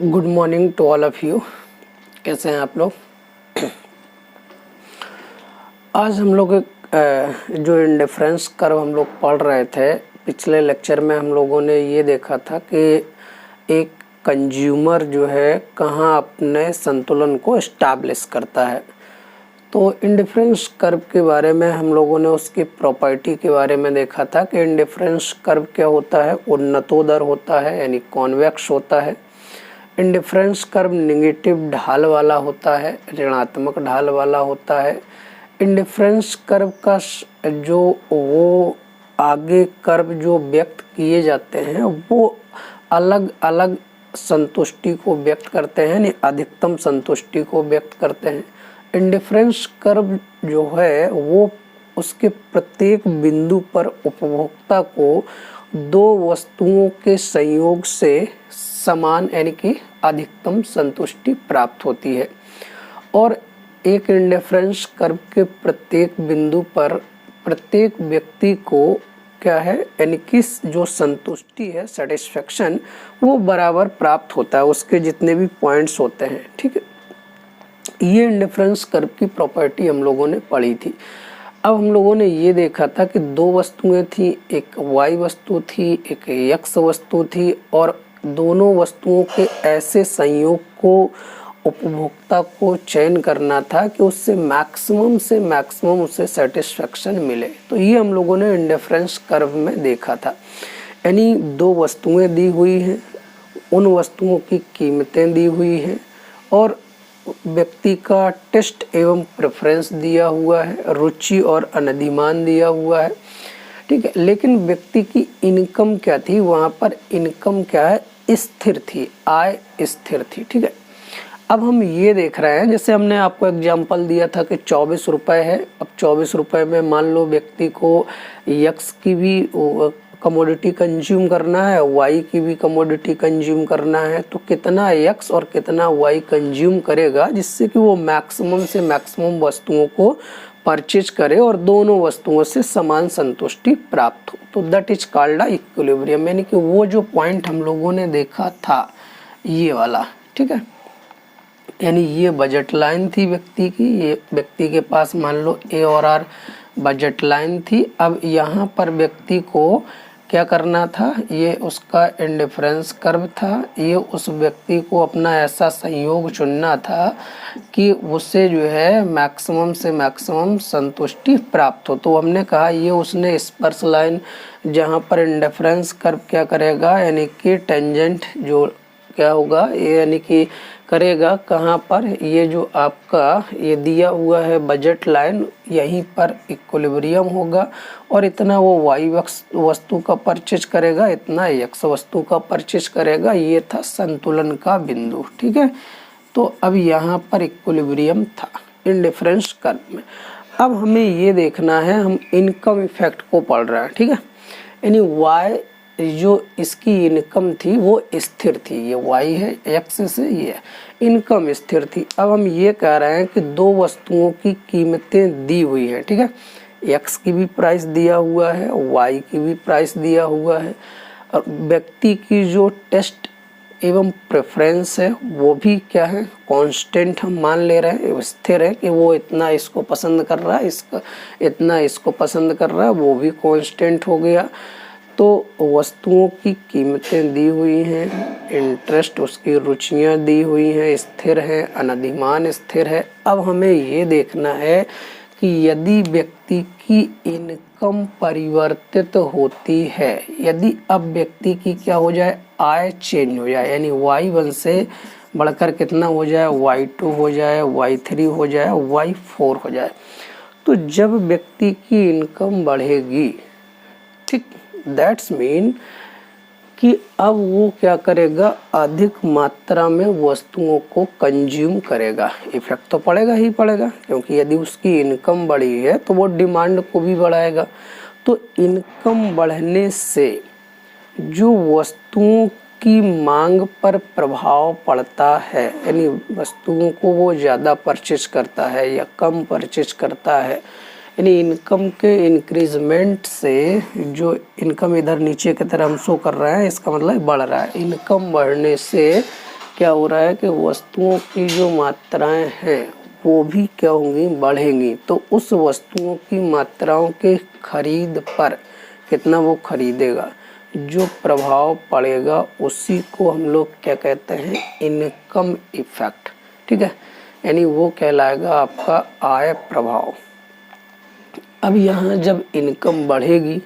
Good morning to all of you. कैसे हैं आप लोग? आज हम लोग जो इंडिफरेंस कर्व हम लोग पढ़ रहे थे, पिछले लेक्चर में हम लोगों ने ये देखा था कि एक कंज्यूमर जो है कहाँ अपने संतुलन को एस्टैब्लिश करता है। तो इंडिफरेंस कर्व के बारे में हम लोगों ने उसकी प्रॉपर्टी के बारे में देखा था कि इंडिफरेंस कर्व क्या होता है, उन्नतोदर होता है यानी कॉन्वेक्स होता है। इंडिफरेंस कर्व नेगेटिव ढाल वाला होता है, ऋणात्मक ढाल वाला होता है। इंडिफरेंस कर्व का जो वो आगे कर्व जो व्यक्त किए जाते हैं वो अलग अलग संतुष्टि को व्यक्त करते हैं, यानी अधिकतम संतुष्टि को व्यक्त करते हैं। इंडिफरेंस कर्व जो है वो उसके प्रत्येक बिंदु पर उपभोक्ता को दो वस्तुओं के संयोग से समान यानी कि अधिकतम संतुष्टि प्राप्त होती है। और एक इंडिफरेंस कर्व के प्रत्येक बिंदु पर प्रत्येक व्यक्ति को क्या है, यानी कि जो संतुष्टि है, सेटिस्फेक्शन, वो बराबर प्राप्त होता है, उसके जितने भी पॉइंट्स होते हैं। ठीक है, ये इंडिफरेंस कर्व की प्रॉपर्टी हम लोगों ने पढ़ी थी। अब हम लोगों ने ये देखा था कि दो वस्तुएं थी, एक वाई वस्तु थी, एक एक्स वस्तु थी, और दोनों वस्तुओं के ऐसे संयोग को उपभोक्ता को चयन करना था कि उससे मैक्सिमम से मैक्सिमम उसे सेटिस्फेक्शन मिले। तो ये हम लोगों ने इंडिफरेंस कर्व में देखा था। यानी दो वस्तुएं दी हुई हैं, उन वस्तुओं की कीमतें दी हुई हैं और व्यक्ति का टेस्ट एवं प्रेफरेंस दिया हुआ है, रुचि और अनधिमान दिया हुआ है। ठीक है, लेकिन व्यक्ति की इनकम क्या थी, वहाँ पर इनकम क्या है, स्थिर थी, आय स्थिर थी। ठीक है, अब हम ये देख रहे हैं, जैसे हमने आपको एग्जांपल दिया था कि 24 रुपये है। अब 24 रुपये में मान लो व्यक्ति को यक्स की भी कमोडिटी कंज्यूम करना है, वाई की भी कमोडिटी कंज्यूम करना है, तो कितना यक्स और कितना वाई कंज्यूम करेगा जिससे कि वो मैक्सिमम से मैक्सिमम वस्तुओं को परचेज करे और दोनों वस्तुओं से समान संतुष्टि प्राप्त हो। तो that is called a equilibrium, यानी कि वो जो पॉइंट हम लोगों ने देखा था ये वाला। ठीक है, यानी ये बजट लाइन थी व्यक्ति की, ये व्यक्ति के पास मान लो ए और आर बजट लाइन थी। अब यहाँ पर व्यक्ति को क्या करना था, ये उसका इंडिफरेंस कर्व था, ये उस व्यक्ति को अपना ऐसा संयोग चुनना था कि उससे जो है मैक्सिमम से मैक्सिमम संतुष्टि प्राप्त हो। तो हमने कहा ये उसने स्पर्श लाइन, जहाँ पर इंडिफरेंस कर्व क्या करेगा, यानी कि टेंजेंट जो क्या होगा, ये यानी कि करेगा कहाँ पर, ये जो आपका ये दिया हुआ है बजट लाइन, यहीं पर इक्विलिब्रियम होगा और इतना वो वाई वस्तु का परचेज करेगा, इतना एक्स वस्तु का परचेज करेगा। ये था संतुलन का बिंदु। ठीक है, तो अब यहाँ पर इक्विलिब्रियम था इंडिफरेंस कर्व में। अब हमें ये देखना है, हम इनकम इफेक्ट को पढ़ रहे हैं। ठीक है, यानी वाई जो इसकी इनकम थी वो स्थिर थी, ये वाई है, एक्स से ये इनकम स्थिर थी। अब हम ये कह रहे हैं कि दो वस्तुओं की कीमतें दी हुई हैं। ठीक है, एक्स की भी प्राइस दिया हुआ है, वाई की भी प्राइस दिया हुआ है, और व्यक्ति की जो टेस्ट एवं प्रेफरेंस है वो भी क्या है, कांस्टेंट हम मान ले रहे हैं, स्थिर है कि वो इतना इसको पसंद कर रहा है, इसका इतना इसको पसंद कर रहा है, वो भी कांस्टेंट हो गया। तो वस्तुओं की कीमतें दी हुई हैं, इंटरेस्ट उसकी रुचियां दी हुई हैं, स्थिर है, अनधिमान स्थिर है। अब हमें ये देखना है कि यदि व्यक्ति की इनकम परिवर्तित होती है, यदि अब व्यक्ति की क्या हो जाए, आय चेंज हो जाए, यानी y1 से बढ़कर कितना हो जाए, y2 हो जाए, y3 हो जाए, y4 हो जाए, तो जब व्यक्ति की इनकम बढ़ेगी, ठीक, दैट्स मीन कि अब वो क्या करेगा, अधिक मात्रा में वस्तुओं को कंज्यूम करेगा। इफेक्ट तो पड़ेगा ही पड़ेगा, क्योंकि यदि उसकी इनकम बढ़ी है तो वो डिमांड को भी बढ़ाएगा। तो इनकम बढ़ने से जो वस्तुओं की मांग पर प्रभाव पड़ता है, यानी वस्तुओं को वो ज़्यादा परचेज करता है या कम परचेज करता है, यानी इनकम के इंक्रीजमेंट से जो इनकम इधर नीचे की तरह हम शो कर रहे हैं, इसका मतलब बढ़ रहा है। इनकम बढ़ने से क्या हो रहा है कि वस्तुओं की जो मात्राएं हैं वो भी क्या होंगी, बढ़ेंगी। तो उस वस्तुओं की मात्राओं के खरीद पर कितना वो खरीदेगा, जो प्रभाव पड़ेगा उसी को हम लोग क्या कहते हैं, इनकम इफेक्ट। ठीक है, यानी वो कहलाएगा आपका आय प्रभाव। अब यहाँ जब इनकम बढ़ेगी,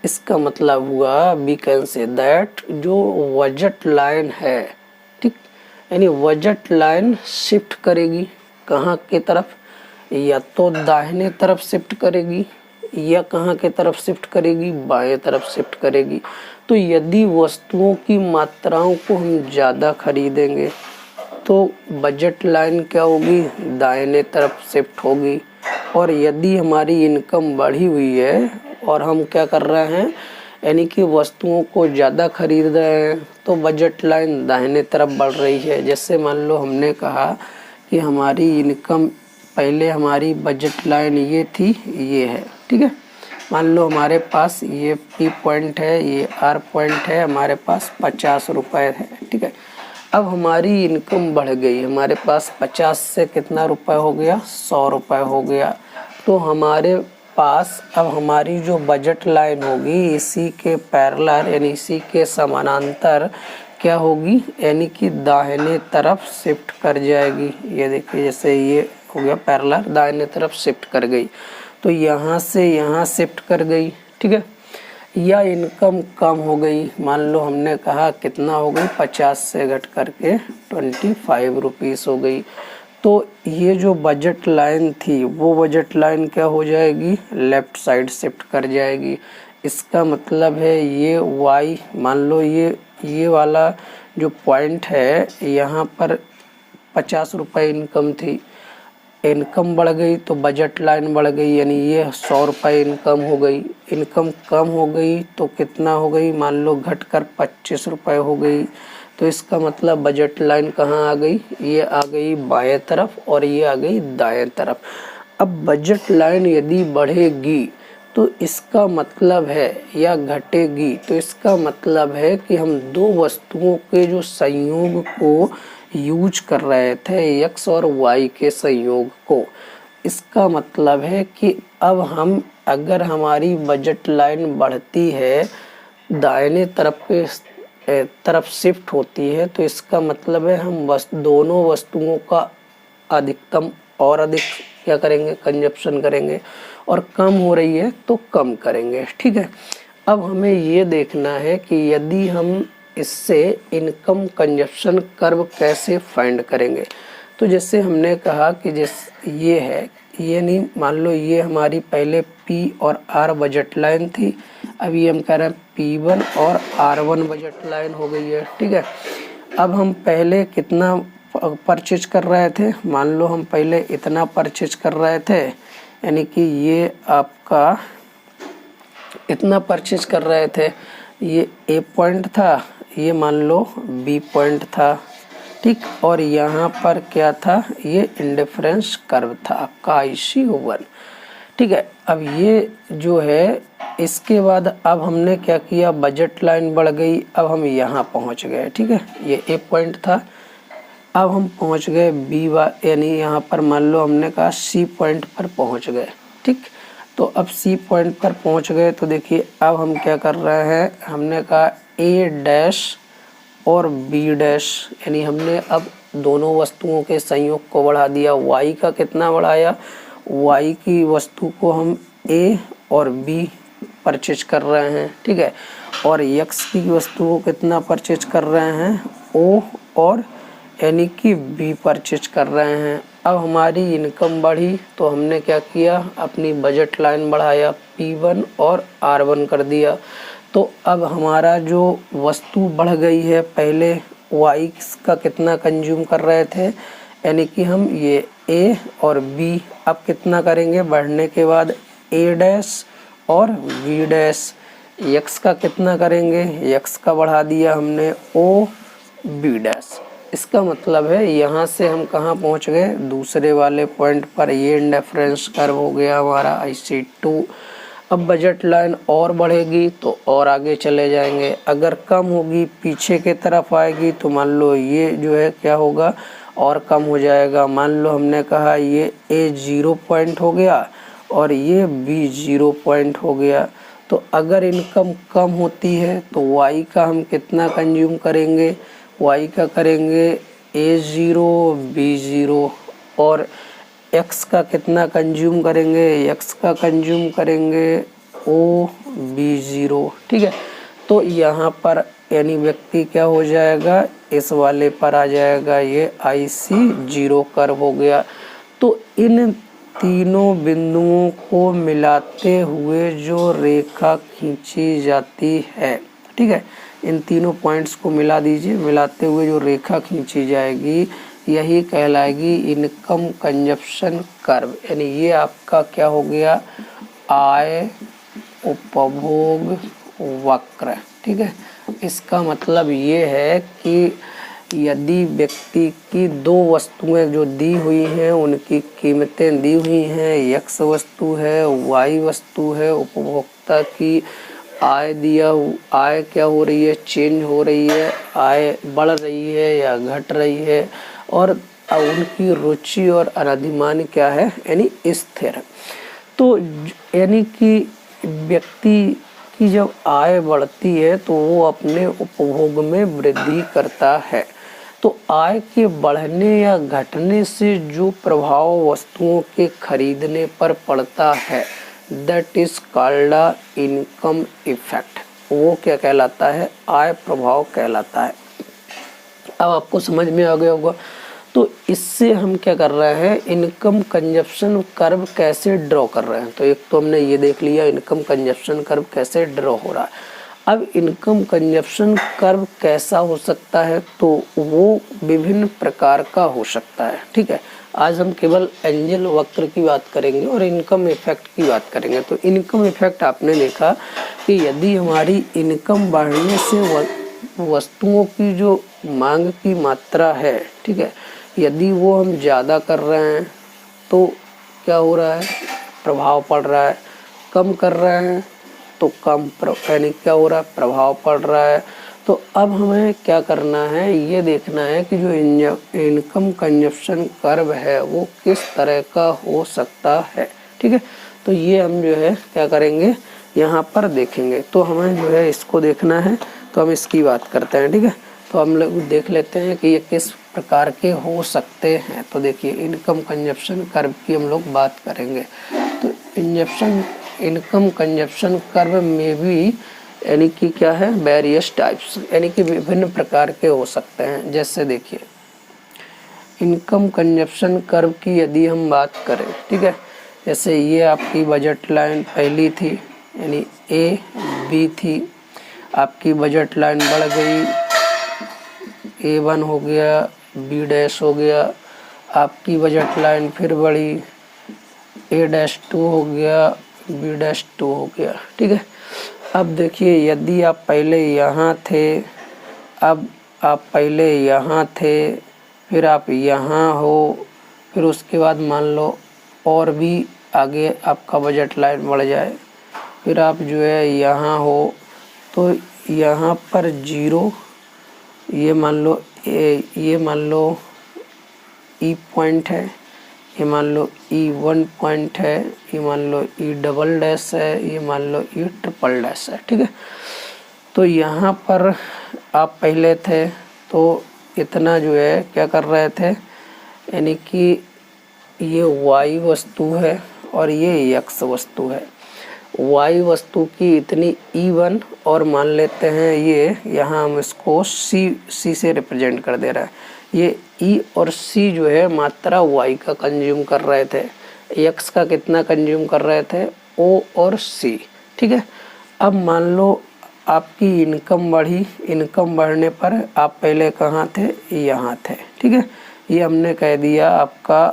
इसका मतलब हुआ वी कैन से दैट जो बजट लाइन है, ठीक, यानी बजट लाइन शिफ्ट करेगी कहाँ के तरफ, या तो दाहिने तरफ शिफ्ट करेगी या कहाँ के तरफ शिफ्ट करेगी, बाएं तरफ शिफ्ट करेगी। तो यदि वस्तुओं की मात्राओं को हम ज़्यादा खरीदेंगे तो बजट लाइन क्या होगी, दाहिने तरफ शिफ्ट होगी। और यदि हमारी इनकम बढ़ी हुई है और हम क्या कर रहे हैं, यानी कि वस्तुओं को ज़्यादा खरीद रहे हैं, तो बजट लाइन दाहिने तरफ बढ़ रही है। जैसे मान लो हमने कहा कि हमारी इनकम, पहले हमारी बजट लाइन ये थी, ये है, ठीक है। मान लो हमारे पास ये P पॉइंट है, ये R पॉइंट है, हमारे पास 50 रुपये है, ठीक है। अब हमारी इनकम बढ़ गई, हमारे पास 50 से कितना रुपए हो गया, 100 रुपये हो गया। तो हमारे पास अब हमारी जो बजट लाइन होगी इसी के पैरेलल, यानी इसी के समानांतर क्या होगी, यानी कि दाहिने तरफ शिफ्ट कर जाएगी। ये देखिए जैसे ये हो गया पैरेलल, दाहिने तरफ शिफ्ट कर गई, तो यहाँ से यहाँ शिफ्ट कर गई, ठीक है। या इनकम कम हो गई, मान लो हमने कहा कितना हो गई, 50 से घट करके 25 रुपीस हो गई। तो ये जो बजट लाइन थी वो बजट लाइन क्या हो जाएगी, लेफ्ट साइड शिफ्ट कर जाएगी। इसका मतलब है ये वाई, मान लो ये वाला जो पॉइंट है यहाँ पर 50 रुपये इनकम थी, इनकम बढ़ गई तो बजट लाइन बढ़ गई, यानी ये 100 रुपये इनकम हो गई। इनकम कम हो गई तो कितना हो गई, मान लो घट कर 25 रुपये हो गई। तो इसका मतलब बजट लाइन कहाँ आ गई, ये आ गई बाएं तरफ और ये आ गई दाएं तरफ। अब बजट लाइन यदि बढ़ेगी तो इसका मतलब है, या घटेगी तो इसका मतलब है कि हम दो वस्तुओं के जो संयोग को यूज कर रहे थे, x और y के संयोग को, इसका मतलब है कि अब हम, अगर हमारी बजट लाइन बढ़ती है, दाहिने तरफ शिफ्ट होती है, तो इसका मतलब है हम दोनों वस्तुओं का अधिकतम और अधिक क्या करेंगे, कंजप्शन करेंगे, और कम हो रही है तो कम करेंगे, ठीक है। अब हमें ये देखना है कि यदि हम इससे इनकम कंजप्शन कर्व कैसे फाइंड करेंगे। तो जैसे हमने कहा कि जैसे ये है, ये नहीं, मान लो ये हमारी पहले P और R बजट लाइन थी, अभी हम कह रहे हैं P1 और R1 बजट लाइन हो गई है, ठीक है। अब हम पहले कितना परचेज कर रहे थे, मान लो हम पहले इतना परचेज कर रहे थे, यानी कि ये आपका इतना परचेज कर रहे थे, ये A पॉइंट था, ये मान लो B पॉइंट था, ठीक। और यहाँ पर क्या था, ये इंडिफरेंस कर्व था आपका IC1, ठीक है। अब ये जो है, इसके बाद अब हमने क्या किया, बजट लाइन बढ़ गई, अब हम यहाँ पहुँच गए, ठीक है। ये A पॉइंट था, अब हम पहुँच गए B, यानी यहाँ पर मान लो हमने कहा C पॉइंट पर पहुँच गए, ठीक। तो अब C पॉइंट पर पहुँच गए तो देखिए अब हम क्या कर रहे हैं, हमने कहा A डैश और B डैश, यानी हमने अब दोनों वस्तुओं के संयोग को बढ़ा दिया। Y का कितना बढ़ाया, Y की वस्तु को हम A और B परचेज कर रहे हैं, ठीक है। और X की वस्तु को कितना परचेज कर रहे हैं, O और यानी कि B परचेज कर रहे हैं। अब हमारी इनकम बढ़ी तो हमने क्या किया, अपनी बजट लाइन बढ़ाया, P1 और R1 कर दिया। तो अब हमारा जो वस्तु बढ़ गई है, पहले Y का कितना कंज्यूम कर रहे थे, यानी कि हम ये A और B अब कितना करेंगे, बढ़ने के बाद A डैश और B डैश। X का कितना करेंगे, X का बढ़ा दिया हमने O B डैश। इसका मतलब है यहाँ से हम कहाँ पहुँच गए, दूसरे वाले पॉइंट पर। ये इंडिफरेंस कर्व हो गया हमारा IC2। अब बजट लाइन और बढ़ेगी तो और आगे चले जाएंगे, अगर कम होगी पीछे के तरफ आएगी तो मान लो ये जो है क्या होगा और कम हो जाएगा। मान लो हमने कहा ये ए 0 पॉइंट हो गया और ये बी 0 पॉइंट हो गया। तो अगर इनकम कम होती है तो वाई का हम कितना कंज्यूम करेंगे, वाई का करेंगे A0 B0 और एक्स का कितना कंज्यूम करेंगे, एक्स का कंज्यूम करेंगे OB0। ठीक है, तो यहाँ पर यानी व्यक्ति क्या हो जाएगा, इस वाले पर आ जाएगा, ये IC0 कर्व हो गया। तो इन तीनों बिंदुओं को मिलाते हुए जो रेखा खींची जाती है, ठीक है, इन तीनों पॉइंट्स को मिला दीजिए, मिलाते हुए जो रेखा खींची जाएगी यही कहलाएगी इनकम कंजप्शन कर्व। यानी ये आपका क्या हो गया, आय उपभोग वक्र। ठीक है, इसका मतलब ये है कि यदि व्यक्ति की दो वस्तुएं जो दी हुई हैं उनकी कीमतें दी हुई हैं, एक्स वस्तु है वाई वस्तु है, उपभोक्ता की आय दिया, आय क्या हो रही है, चेंज हो रही है, आय बढ़ रही है या घट रही है, और उनकी रुचि और अधिमान क्या है, यानी स्थिर। तो यानी कि व्यक्ति की जब आय बढ़ती है तो वो अपने उपभोग में वृद्धि करता है। तो आय के बढ़ने या घटने से जो प्रभाव वस्तुओं के खरीदने पर पड़ता है that is called income effect, वो क्या कहलाता है, आय प्रभाव कहलाता है। अब आपको समझ में आ गया होगा। तो इससे हम क्या कर रहे हैं, इनकम कंजप्शन कर्व कैसे ड्रॉ कर रहे हैं। तो एक तो हमने ये देख लिया इनकम कंजप्शन कर्व कैसे ड्रॉ हो रहा है। अब इनकम कंजप्शन कर्व कैसा हो सकता है, तो वो विभिन्न प्रकार का हो सकता है। ठीक है, आज हम केवल एंजल वक्र की बात करेंगे और इनकम इफेक्ट की बात करेंगे। तो इनकम इफेक्ट आपने देखा कि यदि हमारी इनकम बढ़ने से वस्तुओं की जो मांग की मात्रा है, ठीक है, यदि वो हम ज़्यादा कर रहे हैं तो क्या हो रहा है, प्रभाव पड़ रहा है, कम कर रहे हैं तो कम यानी क्या हो रहा है, प्रभाव पड़ रहा है। तो अब हमें क्या करना है, ये देखना है कि जो इनकम कंजप्शन कर्व है वो किस तरह का हो सकता है। ठीक है, तो ये हम जो है क्या करेंगे, यहाँ पर देखेंगे। तो हमें जो है इसको देखना है, तो हम इसकी बात करते हैं। ठीक है, तो हम लोग देख लेते हैं कि ये किस प्रकार के हो सकते हैं। तो देखिए इनकम कंजप्शन कर्व की हम लोग बात करेंगे। तो इनकम कंजप्शन कर्व में भी यानी कि क्या है, वेरियस टाइप्स, यानी कि विभिन्न प्रकार के हो सकते हैं। जैसे देखिए इनकम कंजप्शन कर्व की यदि हम बात करें, ठीक है, जैसे ये आपकी बजट लाइन पहली थी यानी A-B थी, आपकी बजट लाइन बढ़ गई, A1 हो गया, B' हो गया, आपकी बजट लाइन फिर बढ़ी, A'2 हो गया, B'2 हो गया। ठीक है, अब देखिए यदि आप पहले यहाँ थे, अब आप पहले यहाँ थे, फिर आप यहाँ हो, फिर उसके बाद मान लो और भी आगे आपका बजट लाइन बढ़ जाए, फिर आप जो है यहाँ हो, तो यहाँ पर 0, ये मान लो ये मान लो E पॉइंट है, ये मान लो E1 पॉइंट है, ये मान लो E" है, ये मान लो E"" है। ठीक है, तो यहाँ पर आप पहले थे तो इतना जो है क्या कर रहे थे, यानी कि ये Y वस्तु है और ये X वस्तु है। Y वस्तु की इतनी E1 और मान लेते हैं ये यहाँ हम इसको C से रिप्रेजेंट कर दे रहा है, ये E और C जो है मात्रा Y का कंज्यूम कर रहे थे, X का कितना कंज्यूम कर रहे थे, O और C। ठीक है, अब मान लो आपकी इनकम बढ़ी, इनकम बढ़ने पर आप पहले कहाँ थे, यहाँ थे। ठीक है, ये हमने कह दिया आपका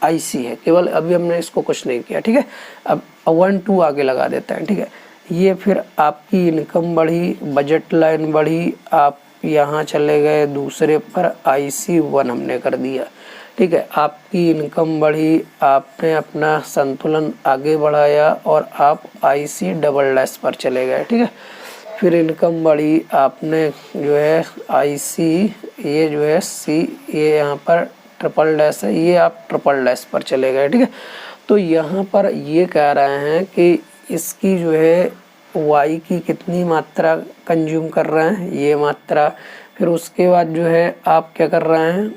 IC है, केवल अभी हमने इसको कुछ नहीं किया। ठीक है, अब 1 2 आगे लगा देते हैं। ठीक है, ये फिर आपकी इनकम बढ़ी, बजट लाइन बढ़ी, आप यहाँ चले गए दूसरे पर IC1 हमने कर दिया। ठीक है। आपकी इनकम बढ़ी, आपने अपना संतुलन आगे बढ़ाया और आप IC डबल डैश पर चले गए, ठीक है। फिर इनकम बढ़ी, आपने जो है IC, ये जो है C, ये यहाँ पर ट्रिपल डैश है, ये आप ट्रिपल डैश पर चले गए, ठीक है। तो यहाँ पर ये कह रहे हैं कि इसकी जो है Y की कितनी मात्रा कंज्यूम कर रहे हैं, ये मात्रा। फिर उसके बाद जो है आप क्या कर रहे हैं,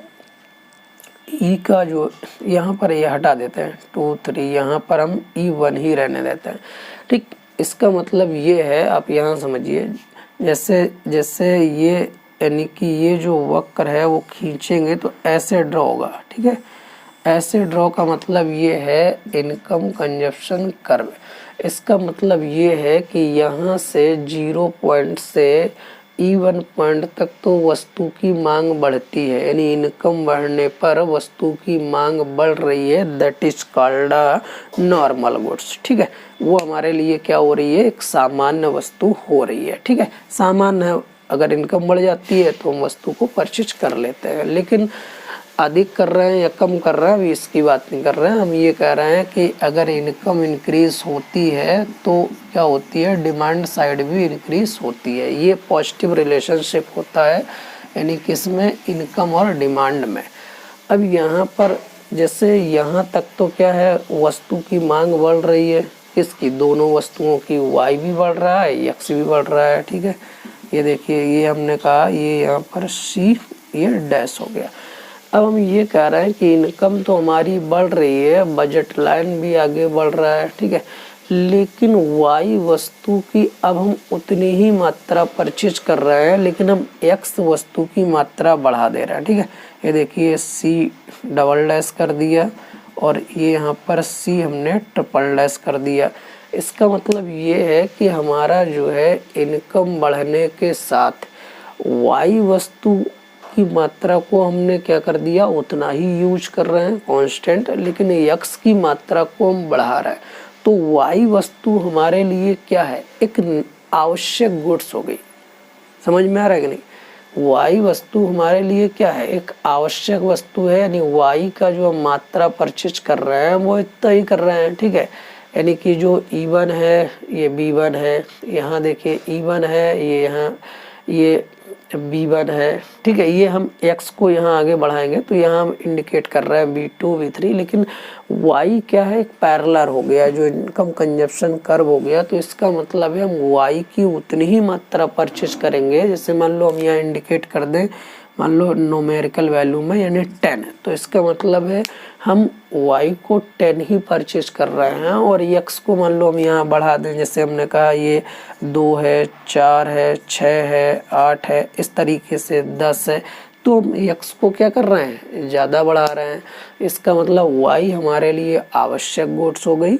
E का जो यहाँ पर ये हटा देते हैं 2 3, यहाँ पर हम E1 ही रहने देते हैं, ठीक। इसका मतलब ये है, आप यहाँ समझिए, जैसे जैसे ये यानी कि ये जो वक्र है वो खींचेंगे तो ऐसे ड्रॉ होगा, ठीक है। ऐसे ड्रॉ का मतलब ये है इनकम कंजप्शन कर्व। इसका मतलब ये है कि यहाँ से 0 पॉइंट से E1 पॉइंट तक तो वस्तु की मांग बढ़ती है, यानी इनकम बढ़ने पर वस्तु की मांग बढ़ रही है, that is called normal goods, ठीक है। वो हमारे लिए क्या हो रही है, एक सामान्य वस्तु हो रही है, ठीक है। सामान्य अगर इनकम बढ़ जाती है तो हम वस्तु को परचेज कर लेते हैं, लेकिन अधिक कर रहे हैं या कम कर रहे हैं अभी इसकी बात नहीं कर रहे हैं। हम ये कह रहे हैं कि अगर इनकम इंक्रीज होती है तो क्या होती है, डिमांड साइड भी इंक्रीज होती है। ये पॉजिटिव रिलेशनशिप होता है, यानी किसमें, इनकम और डिमांड में। अब यहाँ पर जैसे यहाँ तक तो क्या है, वस्तु की मांग बढ़ रही है, किसकी, दोनों वस्तुओं की, Y भी बढ़ रहा है, X भी बढ़ रहा है, ठीक है। ये देखिए, ये हमने कहा, ये यहाँ पर C, ये डैश हो गया। अब हम ये कह रहे हैं कि इनकम तो हमारी बढ़ रही है, बजट लाइन भी आगे बढ़ रहा है, ठीक है, लेकिन Y वस्तु की अब हम उतनी ही मात्रा परचेज कर रहे हैं, लेकिन हम X वस्तु की मात्रा बढ़ा दे रहे हैं, ठीक है। ये देखिए, C डबल डैश कर दिया और ये यहाँ पर C हमने ट्रिपल डैश कर दिया। इसका मतलब ये है कि हमारा जो है इनकम बढ़ने के साथ Y वस्तु की मात्रा को हमने क्या कर दिया, उतना ही यूज कर रहे हैं कांस्टेंट, लेकिन X की मात्रा को हम बढ़ा रहे हैं। तो Y वस्तु हमारे लिए क्या है, एक आवश्यक गुड्स हो गई। समझ में आ रहा है कि नहीं, Y वस्तु हमारे लिए क्या है, एक आवश्यक वस्तु है, यानी Y का जो हम मात्रा परचेज कर रहे हैं वो इतना ही कर रहे हैं, ठीक है। यानी कि जो E1 है ये B1 है, यहाँ देखिए E1 है, ये यहाँ ये B1 है, ठीक है। ये हम X को यहाँ आगे बढ़ाएंगे तो यहाँ हम इंडिकेट कर रहे हैं B2 B3, लेकिन Y क्या है, एक पैरेलल हो गया, जो इनकम कंजप्शन कर्व हो गया। तो इसका मतलब है हम Y की उतनी ही मात्रा परचेज करेंगे, जैसे मान लो हम यहाँ इंडिकेट कर दें, मान लो न्यूमेरिकल वैल्यू में यानी 10 है, तो इसका मतलब है हम Y को 10 ही परचेज कर रहे हैं और X को मान लो हम यहाँ बढ़ा दें, जैसे हमने कहा ये 2 है, 4 है, 6 है, 8 है, इस तरीके से 10 है, तो हम X को क्या कर रहे हैं, ज़्यादा बढ़ा रहे हैं। इसका मतलब Y हमारे लिए आवश्यक गुड्स हो गई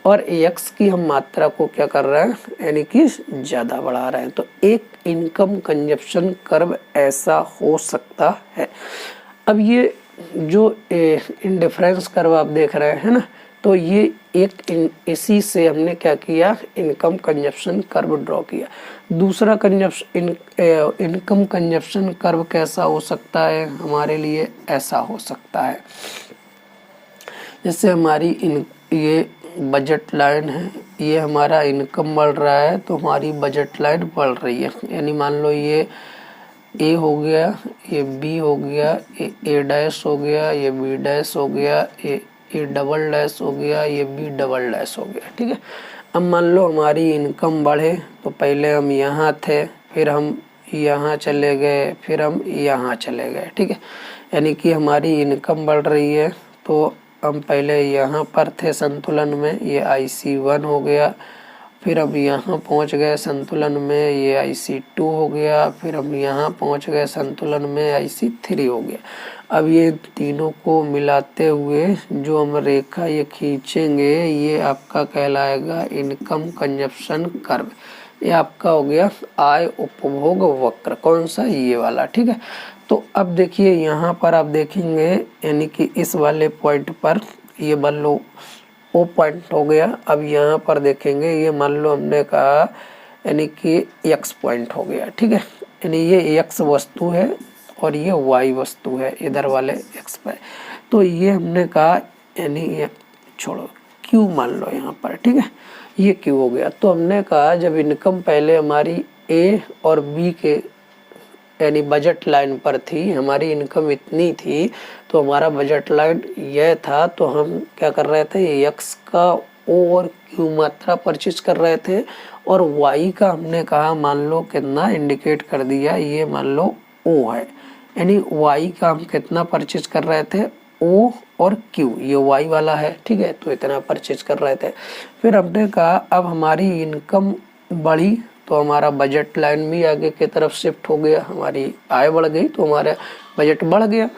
और X की हम मात्रा को क्या कर रहे हैं, यानी कि ज़्यादा बढ़ा रहे हैं। तो एक इनकम कंजप्शन कर्व ऐसा हो सकता है। अब ये जो इंडिफरेंस कर्व आप देख रहे हैं ना, तो ये एक इसी से हमने क्या किया, इनकम कंजप्शन कर्व ड्रॉ किया। दूसरा इनकम कंजप्शन कर्व कैसा हो सकता है, हमारे लिए ऐसा हो सकता है, जैसे हमारी ये बजट लाइन है, ये हमारा इनकम बढ़ रहा है तो हमारी बजट लाइन बढ़ रही है, यानी मान लो ये A हो गया, ये B हो गया, ये A डैश हो गया, ये B डैश हो गया, ये डबल डैश हो गया, ये B डबल डैश हो गया, ठीक है। अब मान लो हमारी इनकम बढ़े तो पहले हम यहाँ थे, फिर हम यहाँ चले गए, फिर हम यहाँ चले गए, ठीक है। यानी कि हमारी इनकम बढ़ रही है तो हम पहले यहाँ पर थे संतुलन में, ये IC1 हो गया, फिर अब यहाँ पहुँच गए संतुलन में, ये IC2 हो गया, फिर हम यहाँ पहुँच गए संतुलन में, IC3 हो गया। अब ये तीनों को मिलाते हुए जो हम रेखा ये खींचेंगे, ये आपका कहलाएगा इनकम कंजप्शन कर्व। ये आपका हो गया आय उपभोग वक्र, कौन सा, ये वाला, ठीक है। तो अब देखिए यहाँ पर आप देखेंगे, यानी कि इस वाले पॉइंट पर ये मान लो O पॉइंट हो गया। अब यहाँ पर देखेंगे, ये मान लो हमने कहा यानी कि X पॉइंट हो गया, ठीक है। यानी ये X वस्तु है और ये Y वस्तु है, इधर वाले X पर। तो ये हमने कहा यानी ये छोड़ो क्यू मान लो यहाँ पर, ठीक है, ये क्यू हो गया। तो हमने कहा जब इनकम पहले हमारी ए और बी के यानी बजट लाइन पर थी, हमारी इनकम इतनी थी, तो हमारा बजट लाइन यह था, तो हम क्या कर रहे थे, यक्स का ओ और क्यू मात्रा परचेज कर रहे थे, और वाई का हमने कहा मान लो कितना इंडिकेट कर दिया, ये मान लो ओ है, यानी वाई का हम कितना परचेज कर रहे थे, ओ और क्यू, ये वाई वाला है, ठीक है, तो इतना परचेज कर रहे थे। फिर हमने कहा अब हमारी इनकम बढ़ी तो हमारा बजट लाइन भी आगे की तरफ शिफ्ट हो गया, हमारी आय बढ़ गई तो हमारा बजट बढ़ गया।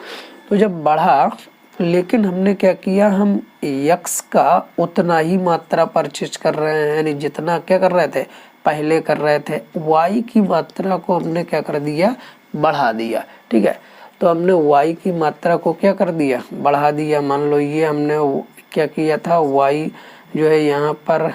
तो जब बढ़ा, लेकिन हमने क्या किया, हम यक्स का उतना ही मात्रा परचेज कर रहे हैं, यानी जितना क्या कर रहे थे पहले कर रहे थे, वाई की मात्रा को हमने क्या कर दिया, बढ़ा दिया, ठीक है। तो हमने वाई की मात्रा को क्या कर दिया, बढ़ा दिया। मान लो ये हमने क्या किया था, वाई जो है यहाँ पर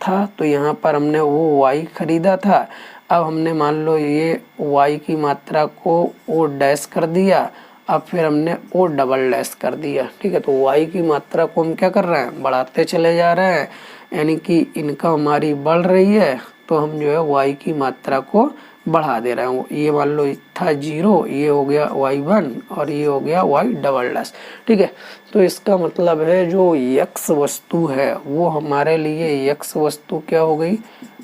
था, तो यहाँ पर हमने वो वाई खरीदा था। अब हमने मान लो ये वाई की मात्रा को ओ डैश कर दिया, अब फिर हमने ओ डबल डैश कर दिया, ठीक है। तो वाई की मात्रा को हम क्या कर रहे हैं, बढ़ाते चले जा रहे हैं, यानी कि इनकम हमारी बढ़ रही है, तो हम जो है वाई की मात्रा को बढ़ा दे रहे हैं। ये मान लो था 0, ये हो गया y1 और ये हो गया y डबल डैश, ठीक है। तो इसका मतलब है जो यक्स वस्तु है वो हमारे लिए यक्स वस्तु क्या हो गई,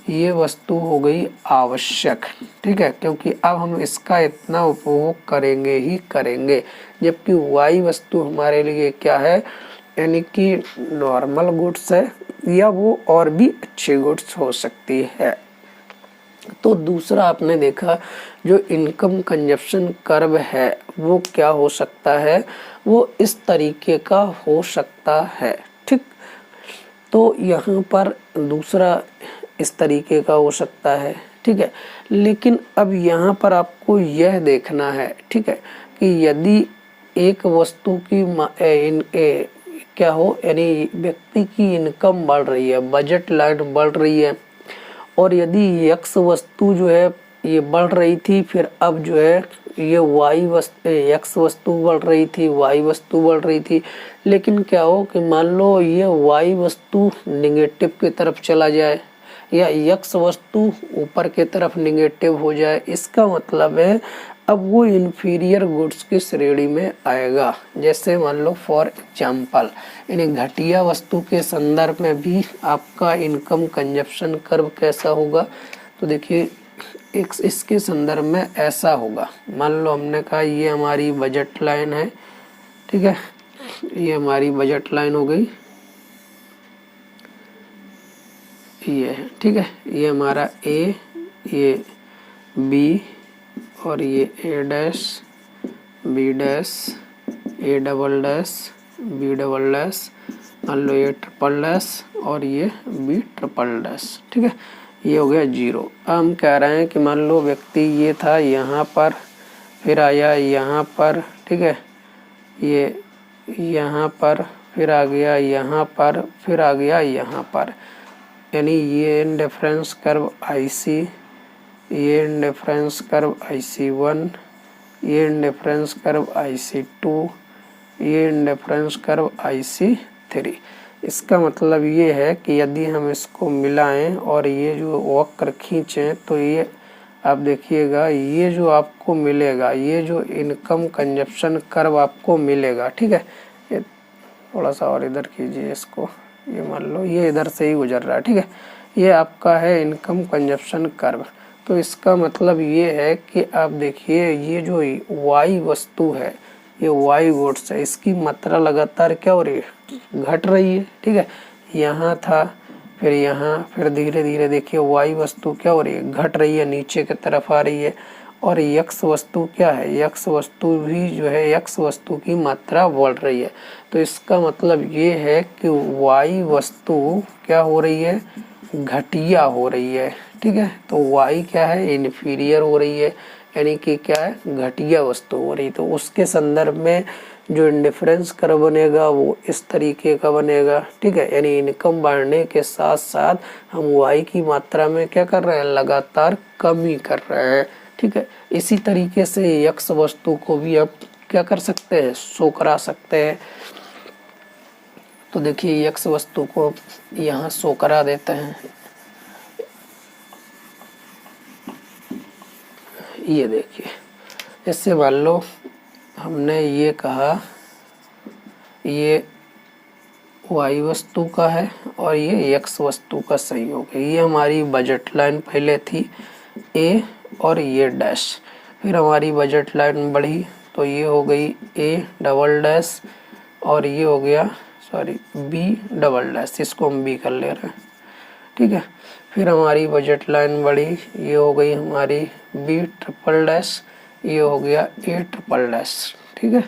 ये वस्तु हो गई आवश्यक, ठीक है, क्योंकि अब हम इसका इतना उपभोग करेंगे ही करेंगे, जबकि y वस्तु हमारे लिए क्या है, यानी कि नॉर्मल गुड्स है, या वो और भी अच्छी गुड्स हो सकती है। तो दूसरा आपने देखा जो इनकम कंजप्शन कर्व है वो क्या हो सकता है, वो इस तरीके का हो सकता है, ठीक। तो यहाँ पर दूसरा इस तरीके का हो सकता है, ठीक है। लेकिन अब यहाँ पर आपको यह देखना है, ठीक है, कि यदि एक वस्तु की क्या हो, यानी व्यक्ति की इनकम बढ़ रही है, बजट लाइन बढ़ रही है, और यदि यक्स वस्तु जो है ये बढ़ रही थी, फिर अब जो है ये वाई वस्तु, यक्स वस्तु बढ़ रही थी, वाई वस्तु बढ़ रही थी, लेकिन क्या हो कि मान लो ये वाई वस्तु निगेटिव की तरफ चला जाए, या यक्स वस्तु ऊपर की तरफ निगेटिव हो जाए, इसका मतलब है अब वो इन्फीरियर गुड्स की श्रेणी में आएगा। जैसे मान लो फॉर एग्जाम्पल, यानी घटिया वस्तु के संदर्भ में भी आपका इनकम कंजप्शन कर्व कैसा होगा, तो देखिए इसके संदर्भ में ऐसा होगा। मान लो हमने कहा ये हमारी बजट लाइन है, ठीक है, ये हमारी बजट लाइन हो गई, ये है, ठीक है, ये हमारा ए, ये बी, और ये A dash, B dash, A double dash, B double dash, मान लो ये ट्रिपल डैश, और ये बी ट्रिपल डैश, ठीक है, ये हो गया 0। अब हम कह रहे हैं कि मान लो व्यक्ति ये था यहाँ पर, फिर आया यहाँ पर, ठीक है, ये यहाँ पर, फिर आ गया यहाँ पर, फिर आ गया यहाँ पर, यानी ये इंडिफरेंस कर्व IC, ये इंडिफरेंस कर्व IC1, ये इंडिफरेंस कर्व IC2, ये इंडिफरेंस कर्व IC3। इसका मतलब ये है कि यदि हम इसको मिलाएं और ये जो वक्र खींचें, तो ये आप देखिएगा, ये जो आपको मिलेगा, ये जो इनकम कंजप्शन कर्व आपको मिलेगा, ठीक है, ये थोड़ा सा और इधर कीजिए इसको, ये मान लो ये इधर से ही गुजर रहा है, ठीक है, ये आपका है इनकम कंजप्शन कर्व। तो इसका मतलब ये है कि आप देखिए ये जो वाई वस्तु है, ये वाई गुड्स है, इसकी मात्रा लगातार क्या हो रही है, घट रही है, ठीक है, यहाँ था, फिर यहाँ, फिर धीरे धीरे देखिए वाई वस्तु क्या हो रही है, घट रही है, नीचे की तरफ आ रही है, और यक्स वस्तु क्या है, यक्स वस्तु भी जो है यक्स वस्तु की मात्रा बढ़ रही है। तो इसका मतलब ये है कि वाई वस्तु क्या हो रही है, घटिया हो रही है, ठीक है। तो वाई क्या है, इन्फीरियर हो रही है, यानी कि क्या है, घटिया वस्तु हो रही। तो उसके संदर्भ में जो इंडिफरेंस कर्व बनेगा वो इस तरीके का बनेगा, ठीक है, यानी इनकम बढ़ने के साथ साथ हम वाई की मात्रा में क्या कर रहे हैं, लगातार कमी कर रहे हैं, ठीक है। इसी तरीके से यक्स वस्तु को भी अब क्या कर सकते हैं, शो करा सकते हैं। तो देखिए x वस्तु को यहाँ शो करा देते हैं। ये देखिए, इससे मान लो हमने ये कहा ये y वस्तु का है और ये x वस्तु का संयोग है। ये हमारी बजट लाइन पहले थी a और ये डैश, फिर हमारी बजट लाइन बढ़ी तो ये हो गई a डबल डैश और ये हो गया b डबल डैश, इसको हम b कर ले रहे हैं, ठीक है। फिर हमारी बजट लाइन बढ़ी, ये हो गई हमारी b ट्रिपल डैश, ये हो गया a ट्रिपल डैश, ठीक है।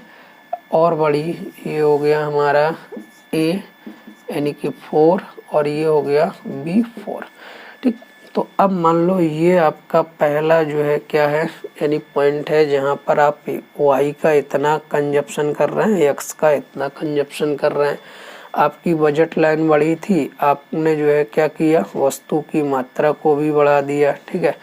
और बढ़ी, ये हो गया हमारा a यानी कि 4 और ये हो गया b 4, ठीक। तो अब मान लो ये आपका पहला जो है क्या है, यानी पॉइंट है जहाँ पर आप y का इतना कंजप्शन कर रहे हैं, x का इतना कंजप्शन कर रहे हैं। आपकी बजट लाइन बढ़ी थी, आपने जो है क्या किया, वस्तु की मात्रा को भी बढ़ा दिया, ठीक है।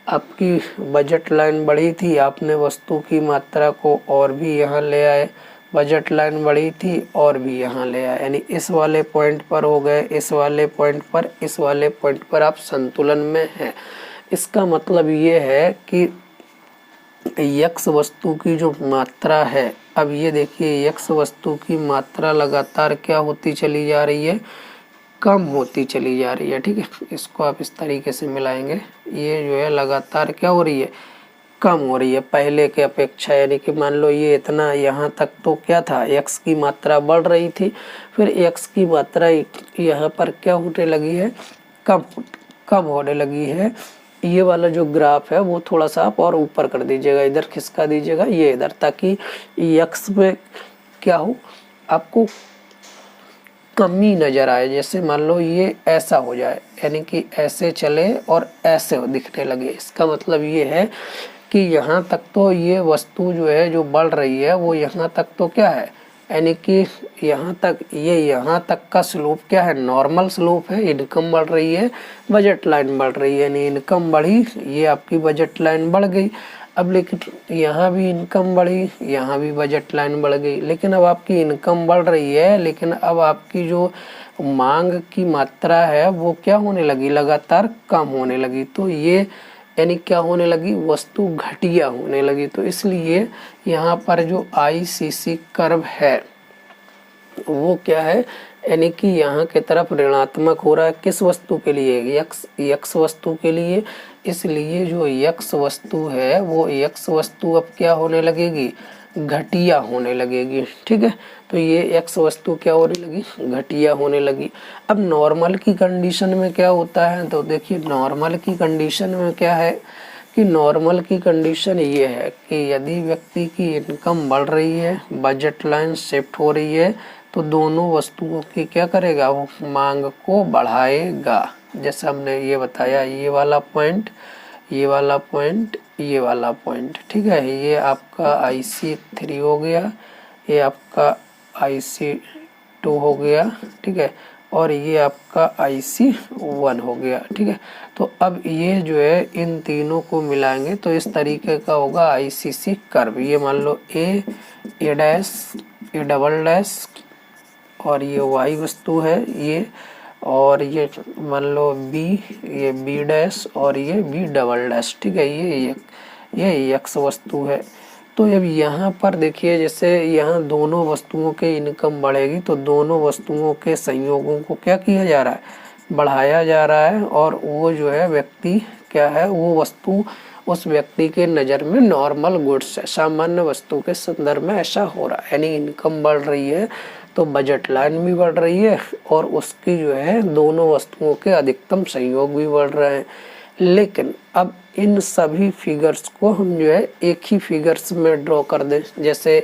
आपकी बजट लाइन बढ़ी थी, आपने वस्तु की मात्रा को और भी यहाँ ले आए, बजट लाइन बढ़ी थी और भी यहाँ ले आए, यानी इस वाले पॉइंट पर हो गए, इस वाले पॉइंट पर, इस वाले पॉइंट पर आप संतुलन में हैं। इसका मतलब ये है कि x वस्तु की जो मात्रा है, अब ये देखिए x वस्तु की मात्रा लगातार क्या होती चली जा रही है, कम होती चली जा रही है, ठीक है। इसको आप इस तरीके से मिलाएंगे, ये जो है लगातार क्या हो रही है, कम हो रही है पहले के अपेक्षा। यानी कि मान लो ये इतना यहाँ तक तो क्या था, x की मात्रा बढ़ रही थी, फिर x की मात्रा यहाँ पर क्या होने लगी है, कम होने लगी है। ये वाला जो ग्राफ है वो थोड़ा सा आप और ऊपर कर दीजिएगा, इधर खिसका दीजिएगा ये इधर, ताकि x में क्या हो, आपको कमी नजर आए। जैसे मान लो ये ऐसा हो जाए, यानी कि ऐसे चले और ऐसे दिखने लगे, इसका मतलब ये है कि यहाँ तक तो ये वस्तु जो है जो बढ़ रही है वो यहाँ तक तो क्या है, यानी कि यहाँ तक, ये यहाँ तक का स्लोप क्या है, नॉर्मल स्लोप है। इनकम बढ़ रही है, बजट लाइन बढ़ रही है, यानी इनकम बढ़ी, ये आपकी बजट लाइन बढ़ गई। अब लेकिन यहाँ भी इनकम बढ़ी, यहाँ भी बजट लाइन बढ़ गई, लेकिन अब आपकी इनकम बढ़ रही है, लेकिन अब आपकी जो मांग की मात्रा है वो क्या होने लगी, लगातार कम होने लगी। तो ये यानी क्या होने लगी, वस्तु घटिया होने लगी। तो इसलिए यहाँ पर जो ICC कर्व है वो क्या है, यानी कि यहाँ की तरफ ऋणात्मक हो रहा है। किस वस्तु के लिए, x वस्तु के लिए। इसलिए जो x वस्तु है वो x वस्तु अब क्या होने लगेगी, घटिया होने लगेगी, ठीक है। तो ये x वस्तु क्या होने लगी, घटिया होने लगी। अब नॉर्मल की कंडीशन में क्या होता है, तो देखिए नॉर्मल की कंडीशन में क्या है कि नॉर्मल की कंडीशन ये है कि यदि व्यक्ति की इनकम बढ़ रही है, बजट लाइन शिफ्ट हो रही है, तो दोनों वस्तुओं की क्या करेगा, वो मांग को बढ़ाएगा। जैसे हमने ये बताया, ये वाला पॉइंट, ये वाला पॉइंट, ये वाला पॉइंट, ठीक है। ये आपका IC3 हो गया, ये आपका IC2 हो गया, ठीक है, और ये आपका IC1 हो गया, ठीक है। तो अब ये जो है इन तीनों को मिलाएंगे तो इस तरीके का होगा ICC कर्व। ये मान लो A dash, A double dash और ये y वस्तु है ये, और ये मान लो b, ये b डैश और ये b डबल डैश, ठीक है। ये x वस्तु है। तो अब यहाँ पर देखिए, जैसे यहाँ दोनों वस्तुओं के इनकम बढ़ेगी तो दोनों वस्तुओं के संयोगों को क्या किया जा रहा है, बढ़ाया जा रहा है। और वो जो है व्यक्ति क्या है, वो वस्तु उस व्यक्ति के नज़र में नॉर्मल गुड्स है, सामान्य वस्तु के संदर्भ में ऐसा हो रहा है। यानी इनकम बढ़ रही है तो बजट लाइन भी बढ़ रही है और उसकी जो है दोनों वस्तुओं के अधिकतम संयोग भी बढ़ रहे हैं। लेकिन अब इन सभी फिगर्स को हम जो है एक ही फिगर्स में ड्रॉ कर दें। जैसे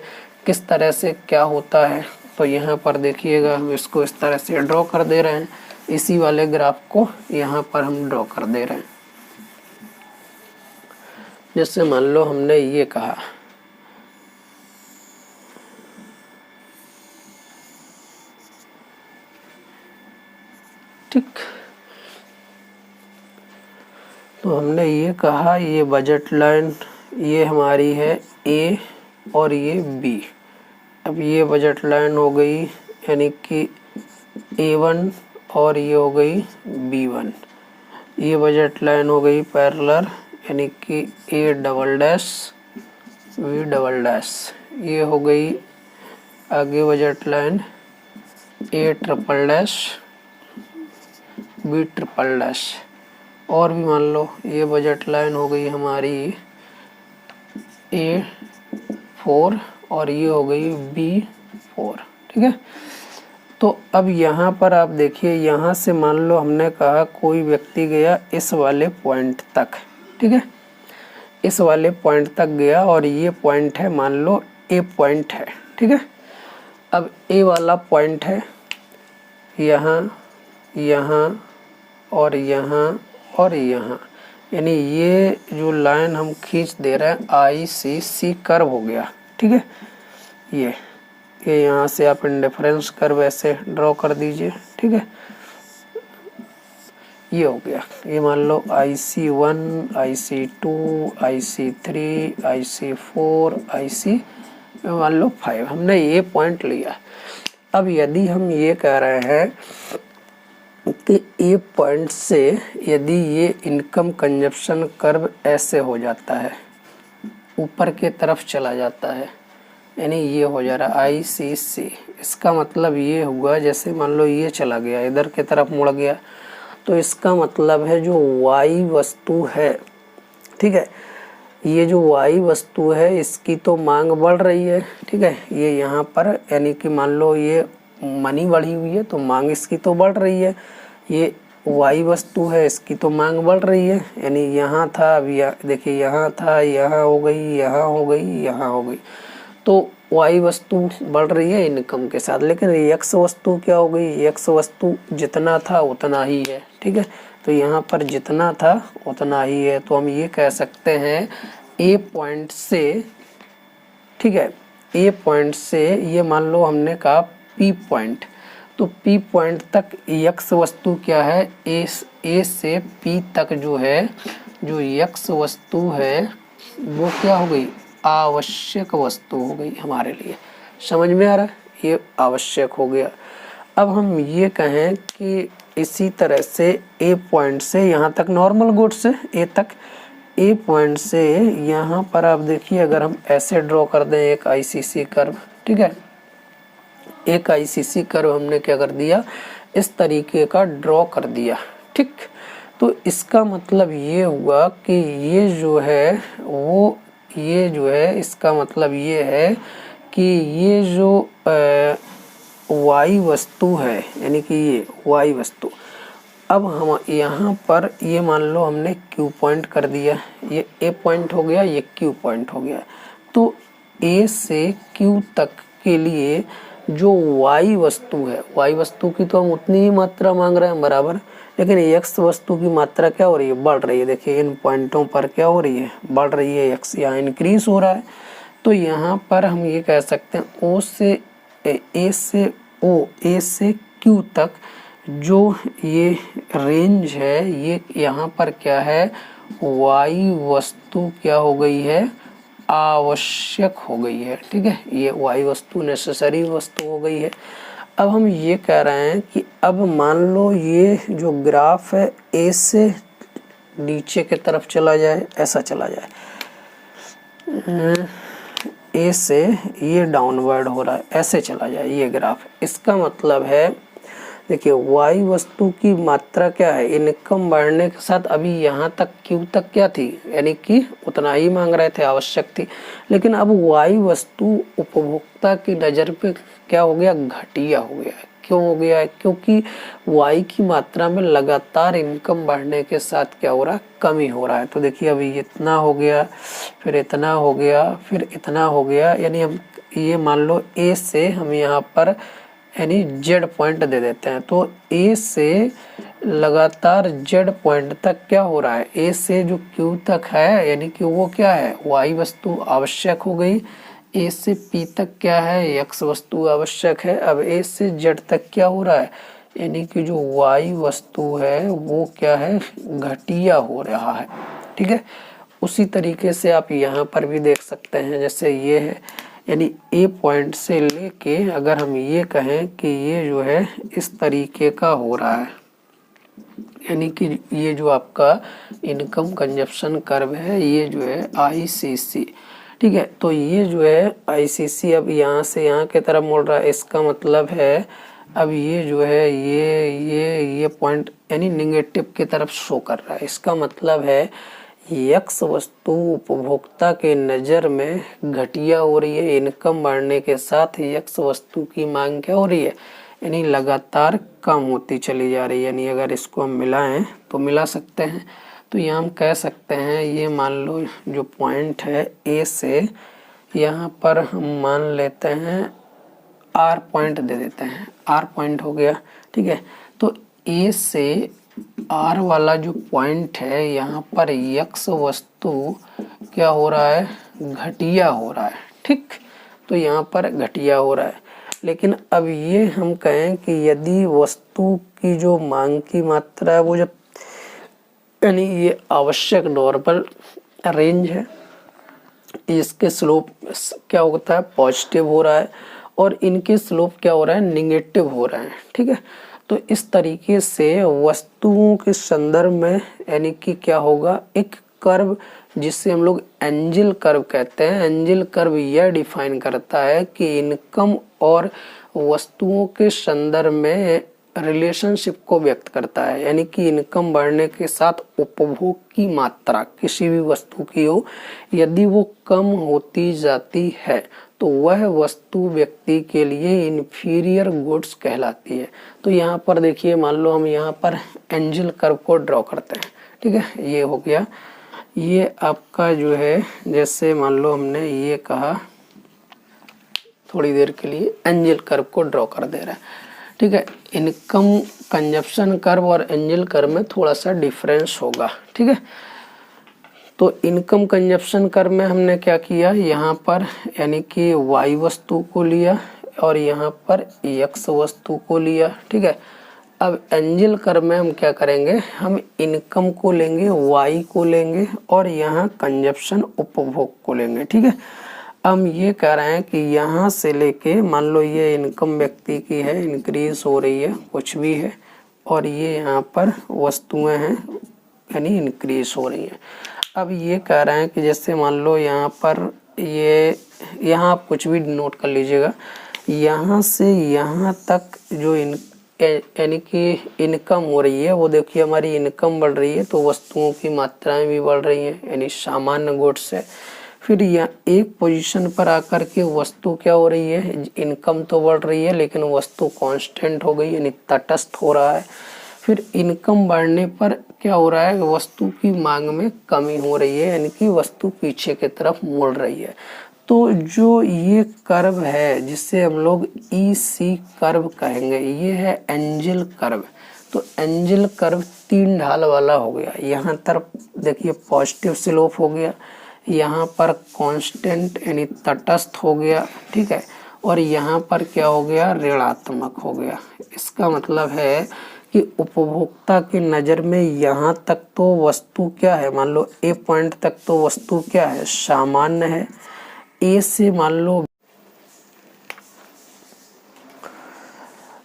किस तरह से क्या होता है, तो यहाँ पर देखिएगा हम इसको इस तरह से ड्रॉ कर दे रहे हैं, इसी वाले ग्राफ को यहाँ पर हम ड्रॉ कर दे रहे हैं। जैसे मान लो हमने ये कहा ठीक, तो हमने ये कहा ये बजट लाइन ये हमारी है A और ये B। अब ये बजट लाइन हो गई यानी कि A1 और ये हो गई B1। ये बजट लाइन हो गई पैरेलल यानी कि A double dash V double dash. ये हो गई आगे budget line A triple dash B triple dash. और भी मान लो ये बजट लाइन हो गई हमारी A4 और ये हो गई B4। ठीक है, तो अब यहाँ पर आप देखिए, यहाँ से मान लो हमने कहा कोई व्यक्ति गया इस वाले पॉइंट तक। ठीक है, इस वाले पॉइंट तक गया और ये पॉइंट है, मान लो A पॉइंट है। ठीक है, अब A वाला पॉइंट है यहाँ, यहाँ और यहाँ और यहाँ, यानी ये जो लाइन हम खींच दे रहे हैं ICC कर्व हो गया। ठीक है, ये यहाँ से आप इंडिफरेंस कर्व ऐसे ड्रॉ कर दीजिए। ठीक है, ये हो गया। ये मान लो IC1 IC2 IC3 IC4 IC मान लो 5, हमने ये पॉइंट लिया। अब यदि हम ये कह रहे हैं कि ये पॉइंट से यदि ये इनकम कंजप्शन कर्व ऐसे हो जाता है, ऊपर के तरफ चला जाता है, यानी ये हो जा रहा है ICC, इसका मतलब ये हुआ जैसे मान लो ये चला गया इधर के तरफ मुड़ गया, तो इसका मतलब है जो Y वस्तु है, ठीक है, ये जो Y वस्तु है इसकी तो मांग बढ़ रही है। ठीक है, ये यहाँ पर यानी कि मान लो ये मनी बढ़ी हुई है तो मांग इसकी तो बढ़ रही है। ये Y वस्तु है, इसकी तो मांग बढ़ रही है, यानी यहाँ था, अभी देखिए यहाँ था, यहाँ हो गई, यहाँ हो गई, यहाँ हो गई, तो Y वस्तु बढ़ रही है इनकम के साथ। लेकिन X वस्तु क्या हो गई, X वस्तु जितना था उतना ही है। ठीक है, तो यहाँ पर जितना था उतना ही है, तो हम ये कह सकते हैं A पॉइंट से, ठीक है, A पॉइंट से ये मान लो हमने कहा P पॉइंट, तो P पॉइंट तक X वस्तु क्या है, A से P तक जो है, जो X वस्तु है वो क्या हो गई, आवश्यक वस्तु हो गई हमारे लिए। समझ में आ रहा है, ये आवश्यक हो गया। अब हम ये कहें कि इसी तरह से A पॉइंट से यहाँ तक नॉर्मल गुड्स है, A तक, A पॉइंट से यहाँ पर आप देखिए अगर हम ऐसे ड्रॉ कर दें एक ICC कर्व, ठीक है, एक ICC कर्व हमने क्या कर दिया, इस तरीके का ड्रॉ कर दिया। ठीक, तो इसका मतलब ये हुआ कि ये जो है वो, ये जो है इसका मतलब ये है कि ये जो Y वस्तु है, यानी कि ये Y वस्तु, अब हम यहाँ पर ये मान लो हमने Q पॉइंट कर दिया, ये A पॉइंट हो गया, ये Q पॉइंट हो गया, तो A से Q तक के लिए जो Y वस्तु है, Y वस्तु की तो हम उतनी ही मात्रा मांग रहे हैं बराबर, लेकिन X वस्तु की मात्रा क्या हो रही है, बढ़ रही है। देखिए इन पॉइंटों पर क्या हो रही है, बढ़ रही है, X यहाँ इंक्रीज हो रहा है। तो यहाँ पर हम ये कह सकते हैं A से O, A से Q तक जो ये रेंज है, ये यहाँ पर क्या है, Y वस्तु क्या हो गई है, आवश्यक हो गई है। ठीक है, ये Y वस्तु नेसेसरी वस्तु हो गई है। अब हम ये कह रहे हैं कि अब मान लो ये जो ग्राफ है A से नीचे के तरफ चला जाए, ऐसा चला जाए, A से ये डाउनवर्ड हो रहा है, ऐसे चला जाए ये ग्राफ, इसका मतलब है देखिए Y वस्तु की मात्रा क्या है, इनकम बढ़ने के साथ अभी यहाँ तक Q तक क्या थी, यानी कि उतना ही मांग रहे थे, आवश्यक थी, लेकिन अब Y वस्तु उपभोक्ता की नज़र पे क्या हो गया, घटिया हो गया है। क्यों हो गया है, क्योंकि Y की मात्रा में लगातार इनकम बढ़ने के साथ क्या हो रहा है, कमी हो रहा है। तो देखिए अभी इतना हो गया, फिर इतना हो गया, फिर इतना हो गया, यानी हम ये मान लो A से हम यहाँ पर यानी Z पॉइंट दे देते हैं, तो A से लगातार Z पॉइंट तक क्या हो रहा है, A से जो Q तक है, यानी कि वो क्या है, Y वस्तु आवश्यक हो गई, A से P तक क्या है, X वस्तु आवश्यक है। अब A से Z तक क्या हो रहा है, यानी कि जो Y वस्तु है वो क्या है, घटिया हो रहा है। ठीक है, उसी तरीके से आप यहाँ पर भी देख सकते हैं, जैसे ये है, यानी ए पॉइंट से लेके अगर हम ये कहें कि ये जो है इस तरीके का हो रहा है, यानी कि ये जो आपका इनकम कंजप्शन कर्व है ये जो है आईसीसी, ठीक है। तो ये जो है आईसीसी अब यहाँ से यहाँ की तरफ मुड़ रहा है, इसका मतलब है अब ये जो है ये पॉइंट यानी निगेटिव की तरफ शो कर रहा है। इसका मतलब है यक्स वस्तु उपभोक्ता के नज़र में घटिया हो रही है। इनकम बढ़ने के साथ यक्स वस्तु की मांग क्या हो रही है, यानी लगातार कम होती चली जा रही है। यानी अगर इसको हम मिलाएं तो मिला सकते हैं, तो यहाँ हम कह सकते हैं, ये मान लो जो पॉइंट है ए से यहाँ पर हम मान लेते हैं आर पॉइंट दे देते हैं, आर पॉइंट हो गया, ठीक है। तो ए से आर वाला जो पॉइंट है यहाँ पर यक्स वस्तु क्या हो रहा है, घटिया हो रहा है, ठीक। तो यहाँ पर घटिया हो रहा है। लेकिन अब ये हम कहें कि यदि वस्तु की जो मांग की मात्रा है वो जब यानी ये आवश्यक नॉर्मल रेंज है, इसके स्लोप क्या होता है, पॉजिटिव हो रहा है, और इनके स्लोप क्या हो रहा है, निगेटिव हो रहा है, ठीक है। तो इस तरीके से वस्तुओं के संदर्भ में यानी कि क्या होगा, एक कर्व जिसे हम लोग एंजल कर्व कहते हैं। एंजल कर्व यह डिफाइन करता है कि इनकम और वस्तुओं के संदर्भ में रिलेशनशिप को व्यक्त करता है। यानी कि इनकम बढ़ने के साथ उपभोग की मात्रा किसी भी वस्तु की हो, यदि वो कम होती जाती है तो वह वस्तु व्यक्ति के लिए इन्फीरियर गुड्स कहलाती है। तो यहाँ पर देखिए, मान लो हम यहाँ पर एंजल कर्व को ड्रॉ करते हैं, ठीक है। ये हो गया, ये आपका जो है, जैसे मान लो हमने ये कहा थोड़ी देर के लिए एंजल कर्व को ड्रॉ कर दे रहा है, ठीक है। इनकम कंजप्शन कर्व और एंजल कर्व में थोड़ा सा डिफरेंस होगा, ठीक है। तो इनकम कंजप्शन कर्व में हमने क्या किया, यहाँ पर यानी कि वाई वस्तु को लिया और यहाँ पर एक्स वस्तु को लिया, ठीक है। अब एंजल कर्व में हम क्या करेंगे, हम इनकम को लेंगे, वाई को लेंगे और यहाँ कंजप्शन उपभोग को लेंगे, ठीक है। हम ये कह रहे हैं कि यहाँ से लेके मान लो ये इनकम व्यक्ति की है, इंक्रीज हो रही है, कुछ भी है, और ये यहाँ पर वस्तुएं हैं यानी इंक्रीज हो रही हैं। अब ये कह रहे हैं कि जैसे मान लो यहाँ पर ये, यहाँ आप कुछ भी नोट कर लीजिएगा, यहाँ से यहाँ तक जो यानी कि इनकम हो रही है, वो देखिए हमारी इनकम बढ़ रही है तो वस्तुओं की मात्राएं भी बढ़ रही हैं, यानी सामान्य गुड्स है। फिर यहाँ एक पोजीशन पर आकर के वस्तु क्या हो रही है, इनकम तो बढ़ रही है लेकिन वस्तु कांस्टेंट हो गई, यानी तटस्थ हो रहा है। फिर इनकम बढ़ने पर क्या हो रहा है, वस्तु की मांग में कमी हो रही है, यानी कि वस्तु पीछे की तरफ मुड़ रही है। तो जो ये कर्व है जिसे हम लोग EC कर्व कहेंगे, ये है एंजल कर्व। तो एंजल कर्व 3 ढाल वाला हो गया। यहाँ तरफ देखिए पॉजिटिव स्लोप हो गया, यहाँ पर कांस्टेंट यानी तटस्थ हो गया, ठीक है, और यहाँ पर क्या हो गया, ऋणात्मक हो गया। इसका मतलब है कि उपभोक्ता की नज़र में यहाँ तक तो वस्तु क्या है, मान लो ए पॉइंट तक तो वस्तु क्या है, सामान्य है। ए से मान लो,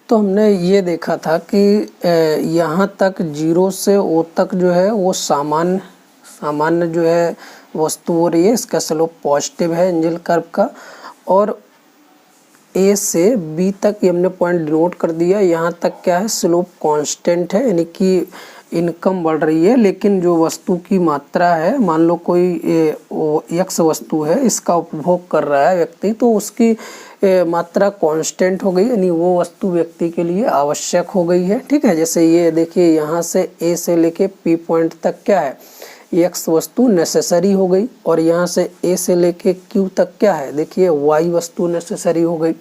तो हमने ये देखा था कि यहाँ तक 0 से O तक जो है वो सामान्य जो है वस्तु हो रही है, इसका स्लोप पॉजिटिव है एंजल कर्व का। और ए से बी तक ये हमने पॉइंट डिनोट कर दिया, यहाँ तक क्या है, स्लोप कांस्टेंट है, यानी कि इनकम बढ़ रही है लेकिन जो वस्तु की मात्रा है, मान लो कोई एक्स वस्तु है, इसका उपभोग कर रहा है व्यक्ति, तो उसकी मात्रा कांस्टेंट हो गई, यानी वो वस्तु व्यक्ति के लिए आवश्यक हो गई है, ठीक है। जैसे ये देखिए, यहाँ से ए से लेके पी पॉइंट तक क्या है, एक्स वस्तु नेसेसरी हो गई, और यहाँ से ए से लेके क्यू तक क्या है, देखिए वाई वस्तु नेसेसरी हो गई।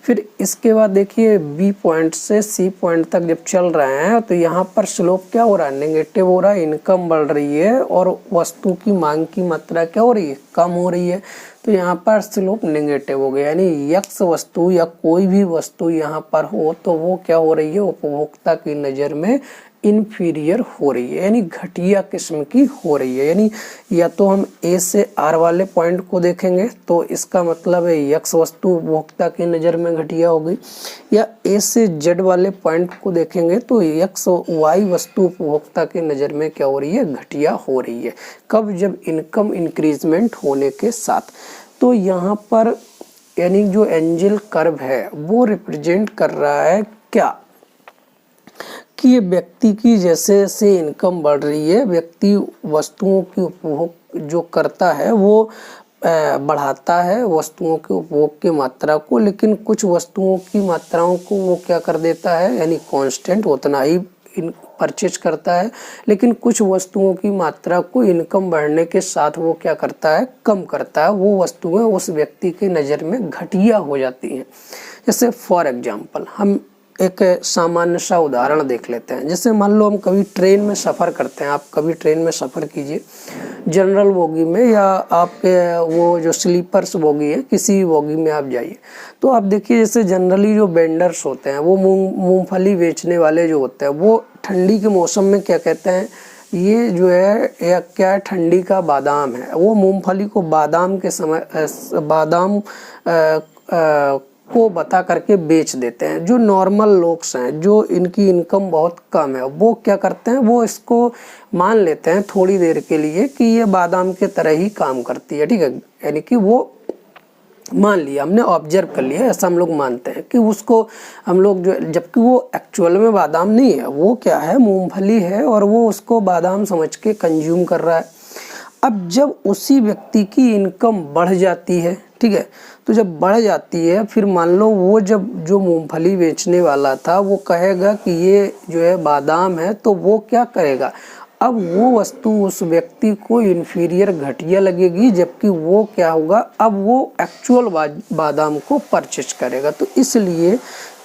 फिर इसके बाद देखिए बी पॉइंट से सी पॉइंट तक जब चल रहे हैं तो यहाँ पर स्लोप क्या हो रहा है, नेगेटिव हो रहा है, इनकम बढ़ रही है और वस्तु की मांग की मात्रा क्या हो रही है, कम हो रही है। तो यहाँ पर स्लोप नेगेटिव हो गया, यानी एक्स वस्तु या कोई भी वस्तु यहाँ पर हो तो वो क्या हो रही है, उपभोक्ता की नज़र में इन्फीरियर हो रही है, यानी घटिया किस्म की हो रही है। यानी या तो हम ए से आर वाले पॉइंट को देखेंगे तो इसका मतलब है यक्स वस्तु उपभोक्ता की नज़र में घटिया हो गई, या ए से जेड वाले पॉइंट को देखेंगे तो यक्स वाई वस्तु उपभोक्ता की नज़र में क्या हो रही है, घटिया हो रही है। कब? जब इनकम इंक्रीजमेंट होने के साथ। तो यहाँ पर यानी जो एंजल कर्व है वो रिप्रेजेंट कर रहा है क्या, कि ये व्यक्ति की जैसे जैसे इनकम बढ़ रही है, व्यक्ति वस्तुओं की उपभोग जो करता है वो बढ़ाता है वस्तुओं के उपभोग की मात्रा को, लेकिन कुछ वस्तुओं की मात्राओं को वो क्या कर देता है, यानी कांस्टेंट उतना ही परचेज करता है, लेकिन कुछ वस्तुओं की मात्रा को इनकम बढ़ने के साथ वो क्या करता है, कम करता है। वो वस्तुएं उस व्यक्ति की नज़र में घटिया हो जाती हैं। जैसे फॉर एग्जांपल हम एक सामान्य सा उदाहरण देख लेते हैं। जैसे मान लो हम कभी ट्रेन में सफ़र करते हैं, आप कभी ट्रेन में सफ़र कीजिए जनरल बोगी में, या आपके वो जो स्लीपर्स बोगी है किसी भी बोगी में आप जाइए, तो आप देखिए जैसे जनरली जो वेंडर्स होते हैं वो मूंगफली बेचने वाले जो होते हैं वो ठंडी के मौसम में क्या कहते हैं, ये जो है या क्या ठंडी का बादाम है, वो मूंगफली को बादाम के समय बादाम को बता करके बेच देते हैं। जो नॉर्मल लोग हैं, जो इनकी इनकम बहुत कम है, वो क्या करते हैं, वो इसको मान लेते हैं थोड़ी देर के लिए कि ये बादाम के तरह ही काम करती है, ठीक है। यानी कि वो मान लिया, हमने ऑब्जर्व कर लिया, ऐसा हम लोग मानते हैं कि उसको हम लोग जो, जबकि वो एक्चुअल में बादाम नहीं है, वो क्या है, मूंगफली है, और वो उसको बादाम समझ के कंज्यूम कर रहा है। अब जब उसी व्यक्ति की इनकम बढ़ जाती है, ठीक है, तो जब बढ़ जाती है, फिर मान लो वो जब जो मूंगफली बेचने वाला था वो कहेगा कि ये जो है बादाम है, तो वो क्या करेगा, अब वो वस्तु उस व्यक्ति को इन्फीरियर घटिया लगेगी, जबकि वो क्या होगा, अब वो एक्चुअल बादाम को परचेज करेगा। तो इसलिए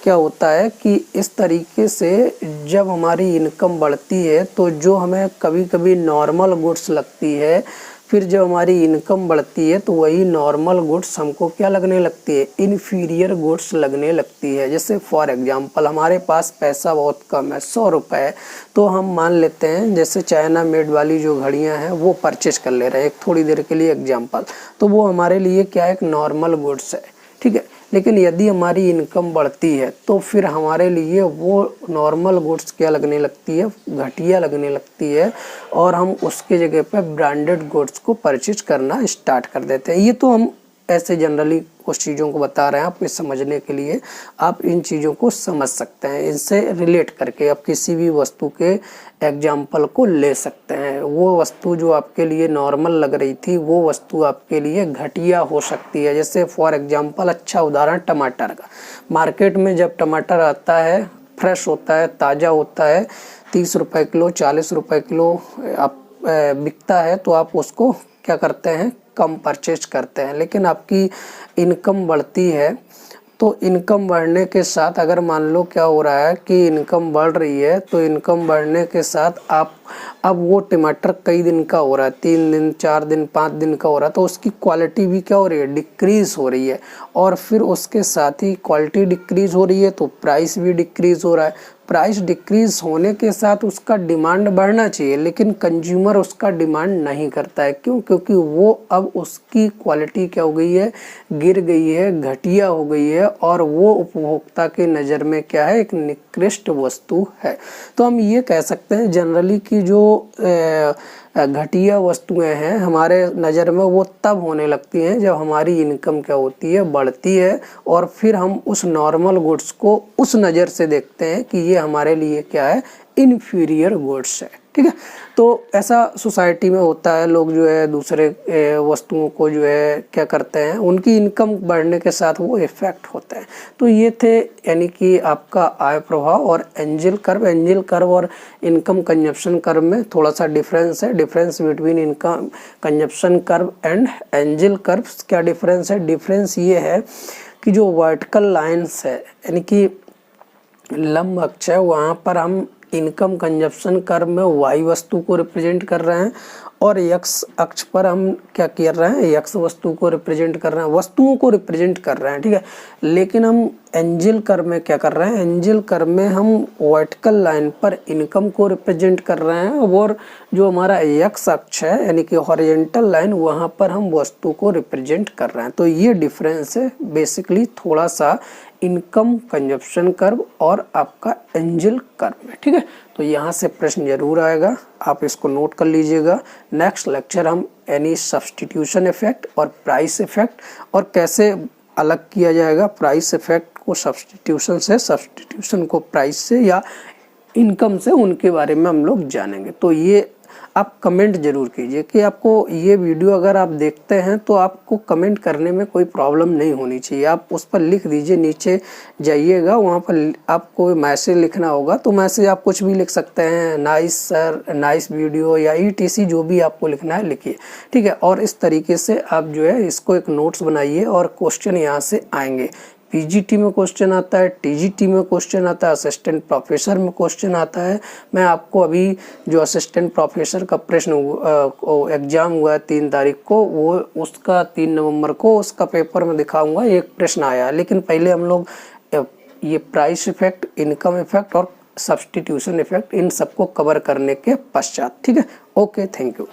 क्या होता है कि इस तरीके से जब हमारी इनकम बढ़ती है तो जो हमें कभी कभी नॉर्मल गुड्स लगती है, फिर जब हमारी इनकम बढ़ती है तो वही नॉर्मल गुड्स हमको क्या लगने लगती है, इन्फीरियर गुड्स लगने लगती है। जैसे फॉर एग्जांपल हमारे पास पैसा बहुत कम है, 100 रुपये, तो हम मान लेते हैं जैसे चाइना मेड वाली जो घड़ियां हैं वो परचेज कर ले रहे हैं एक थोड़ी देर के लिए एग्जांपल, तो वो हमारे लिए क्या एक नॉर्मल गुड्स है, ठीक है। लेकिन यदि हमारी इनकम बढ़ती है तो फिर हमारे लिए वो नॉर्मल गुड्स क्या लगने लगती है, घटिया लगने लगती है, और हम उसके जगह पे ब्रांडेड गुड्स को परचेज करना स्टार्ट कर देते हैं। ये तो हम ऐसे जनरली कुछ चीज़ों को बता रहे हैं आपको समझने के लिए, आप इन चीज़ों को समझ सकते हैं, इनसे रिलेट करके आप किसी भी वस्तु के एग्जाम्पल को ले सकते हैं। वो वस्तु जो आपके लिए नॉर्मल लग रही थी वो वस्तु आपके लिए घटिया हो सकती है। जैसे फॉर एग्जाम्पल अच्छा उदाहरण टमाटर का, मार्केट में जब टमाटर आता है फ्रेश होता है, ताज़ा होता है, 30 रुपये किलो 40 रुपये किलो आप बिकता है, तो आप उसको क्या करते हैं, कम परचेज करते हैं। लेकिन आपकी इनकम बढ़ती है, तो इनकम बढ़ने के साथ अगर मान लो क्या हो रहा है कि इनकम बढ़ रही है, तो इनकम बढ़ने के साथ आप अब वो टमाटर कई दिन का हो रहा है, 3 दिन 4 दिन 5 दिन का हो रहा है, तो उसकी क्वालिटी भी क्या हो रही है, डिक्रीज़ हो रही है। और फिर उसके साथ ही क्वालिटी डिक्रीज़ हो रही है तो प्राइस भी डिक्रीज़ हो रहा है। प्राइस डिक्रीज़ होने के साथ उसका डिमांड बढ़ना चाहिए, लेकिन कंज्यूमर उसका डिमांड नहीं करता है। क्यों? क्योंकि वो अब उसकी क्वालिटी क्या हो गई है, गिर गई है, घटिया हो गई है, और वो उपभोक्ता के नज़र में क्या है, एक निकृष्ट वस्तु है। तो हम ये कह सकते हैं जनरली कि जो घटिया वस्तुएं हैं हमारे नज़र में वो तब होने लगती हैं जब हमारी इनकम क्या होती है, बढ़ती है, और फिर हम उस नॉर्मल गुड्स को उस नज़र से देखते हैं कि ये हमारे लिए क्या है, इन्फीरियर गुड्स है, ठीक है। तो ऐसा सोसाइटी में होता है, लोग जो है दूसरे वस्तुओं को जो है क्या करते हैं, उनकी इनकम बढ़ने के साथ वो इफेक्ट होता है। तो ये थे यानी कि आपका आय प्रभाव और एंजल कर्व। एंजल कर्व और इनकम कंजप्शन कर्व में थोड़ा सा डिफरेंस है। Difference between income consumption curve and angel curve क्या डिफरेंस है? डिफरेंस ये है कि जो वर्टिकल लाइन्स है यानी कि लंब अक्ष है, वहाँ पर हम इनकम कंजप्शन कर्व में वाई वस्तु को रिप्रेजेंट कर रहे हैं, और एक्स अक्ष पर हम क्या कर रहे हैं, एक्स वस्तु को रिप्रेजेंट कर रहे हैं, वस्तुओं को रिप्रेजेंट कर रहे हैं, ठीक है। लेकिन हम एंजल कर्व में क्या कर रहे हैं, एंजल कर्व में हम वर्टिकल लाइन पर इनकम को रिप्रेजेंट कर रहे हैं, और जो हमारा एक्स अक्ष है यानी कि हॉरिजॉन्टल लाइन, वहां पर हम वस्तु को रिप्रेजेंट कर रहे हैं। तो ये डिफरेंस है बेसिकली थोड़ा सा इनकम कंजप्शन कर्व और आपका एंजल कर्व में, ठीक है। तो यहाँ से प्रश्न जरूर आएगा, आप इसको नोट कर लीजिएगा। नेक्स्ट लेक्चर हम एनी सब्स्टिट्यूशन इफेक्ट और प्राइस इफेक्ट, और कैसे अलग किया जाएगा प्राइस इफेक्ट को सब्स्टिट्यूशन से, सब्स्टिट्यूशन को प्राइस से या इनकम से, उनके बारे में हम लोग जानेंगे। तो ये आप कमेंट जरूर कीजिए कि आपको ये वीडियो अगर आप देखते हैं तो आपको कमेंट करने में कोई प्रॉब्लम नहीं होनी चाहिए। आप उस पर लिख दीजिए, नीचे जाइएगा, वहाँ पर आपको मैसेज लिखना होगा, तो मैसेज आप कुछ भी लिख सकते हैं, नाइस सर, नाइस वीडियो, या ETC जो भी आपको लिखना है लिखिए, ठीक है। और इस तरीके से आप जो है इसको एक नोट्स बनाइए, और क्वेश्चन यहाँ से आएंगे। PGT में क्वेश्चन आता है, TGT में क्वेश्चन आता है, असिस्टेंट प्रोफेसर में क्वेश्चन आता है। मैं आपको अभी जो असिस्टेंट प्रोफेसर का प्रश्न एग्जाम हुआ है 3 तारीख को, वो उसका 3 नवंबर को उसका पेपर में दिखाऊंगा, एक प्रश्न आया। लेकिन पहले हम लोग ये प्राइस इफेक्ट, इनकम इफेक्ट और सब्स्टिट्यूशन इफेक्ट, इन सबको कवर करने के पश्चात, ठीक है। Okay, thank you.